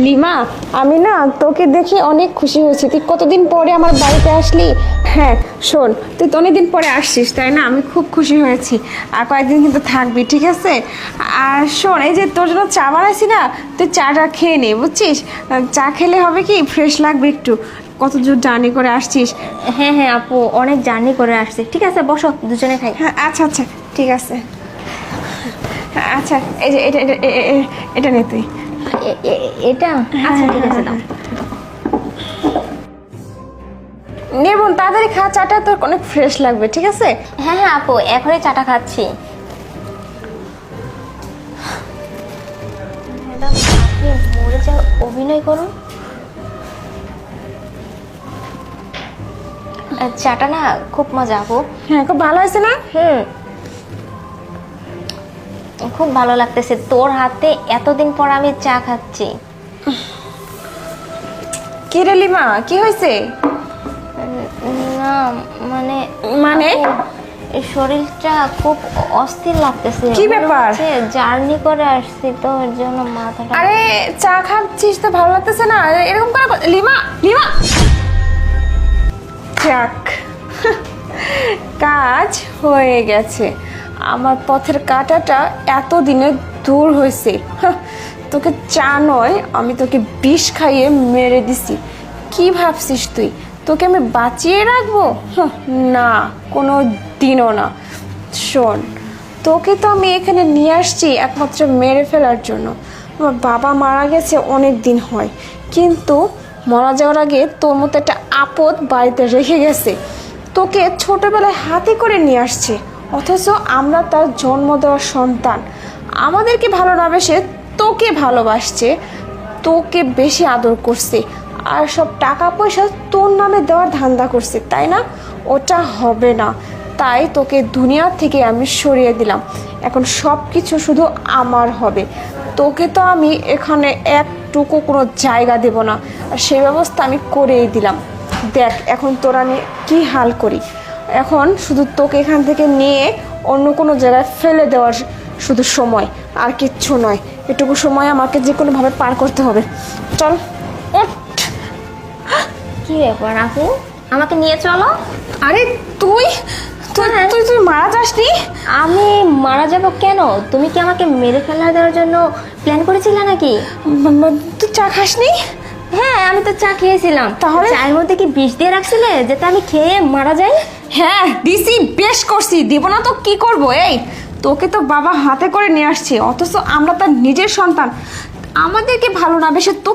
Lima, আমি না তোকে দেখে অনেক খুশি হয়েছি। তুই কতদিন পরে আমার বাড়িতে আসলি। হ্যাঁ শোন, তুই তো অনেকদিন পরে আসছিস তাই না, আমি খুব খুশি হয়েছি। আর কয়েকদিন কিন্তু থাকবি, ঠিক আছে? আর শোন, এই যে তোর জন্য চা বানাইছি না, তুই চাটা খেয়ে নে, বুঝছিস? চা খেলে হবে কি, ফ্রেশ লাগবে একটু। কত দূর জার্নি করে আসছিস। হ্যাঁ হ্যাঁ আপু, অনেক জার্নি করে আসছি। ঠিক আছে বসো, দুজনে খাই। হ্যাঁ আচ্ছা আচ্ছা, ঠিক আছে। আচ্ছা এই যে এটা এটা এটা নে তুই। এটা আচ্ছা ঠিক আছে দাও। নে বোন, তাড়াতাড়ি খা, চাটা তোর অনেক ফ্রেশ লাগবে, ঠিক আছে? হ্যাঁ হ্যাঁ আপু, এখনই চাটা খাচ্ছি। ম্যাডাম আপনি মরে যা অভিনয় করুন। চাটা না খুব মজা আপু। হ্যাঁ খুব ভালো হয়েছে না? খুব ভালো লাগতেছে, তোর হাতে এতদিন পর আমি চা খাচ্ছি। কি রে লিমা, কি হয়েছে? না মানে মানে? আপু, এই শরীরটা খুব অস্থির লাগতেছে। কি ব্যাপার? জার্নি করে আসছি তো এর জন্য মাথাটা। আরে চা খাচ্ছিস তো ভালো লাগতেছে না, এরকম করে লিমা লিমা। যাক, কাজ হয়ে গেছে। আমার পথের কাঁটাটা এতদিনে দূর হয়েছে। তোকে চা নয়, আমি তোকে বিষ খাইয়ে মেরে দিছি। কি ভাবছিস তুই, তোকে আমি বাঁচিয়ে রাখবো? না, কোনো দিনও না। শোন, তোকে তো আমি এখানে নিয়ে আসছি একমাত্র মেরে ফেলার জন্য। আমার বাবা মারা গেছে অনেক দিন হয়, কিন্তু মারা যাওয়ার আগে তোর মতো একটা আপদ বাড়িতে রেখে গেছে। তোকে ছোটবেলায় হাতে করে নিয়ে আসছে, অথচ আমরা তার জন্ম দেওয়ার সন্তান। আমাদেরকে ভালো না বেসে তোকে ভালোবাসছে, তোকে বেশি আদর করছে, আর সব টাকা পয়সা তোর নামে দেওয়ার ধান্দা করছে, তাই না? ওটা হবে না, তাই তোকে দুনিয়া থেকে আমি সরিয়ে দিলাম। এখন সব কিছু শুধু আমার হবে। তোকে তো আমি এখানে একটুকু কোনো জায়গা দেব না, আর সেই ব্যবস্থা আমি করেই দিলাম। দেখ এখন তোরা নিয়ে কী হাল করি। এখন শুধু তোকে এখান থেকে নিয়ে অন্য কোনো জায়গায় ফেলে দেওয়ার শুধু সময়, আর কিচ্ছু নয়। এটুকু সময় আমাকে যে কোনোভাবে পার করতে হবে। চল ওঠ। কি ব্যাপার আপু, আমাকে নিয়ে চলো। আরে তুই তুই তুই তুই মারা যাসনি? আমি মারা যাব কেন? তুমি কি আমাকে মেরে ফেলা দেওয়ার জন্য প্ল্যান করেছিলে নাকি? তুই চা খাসনি? হ্যাঁ আমি তো চা খেয়েছিলাম। তাহলে? চায়ের মধ্যে কি বিষ দিয়ে রাখছিলে যাতে আমি খেয়ে মারা যাই? হ্যাঁ দিছি, বেশ করছি। দিব না তো কি করব? এই তোকে তো বাবা হাতে করে নিয়ে আসছে, অথচ আমরা তার নিজের সন্তান। আমাদেরকে ভালো না বেসে তো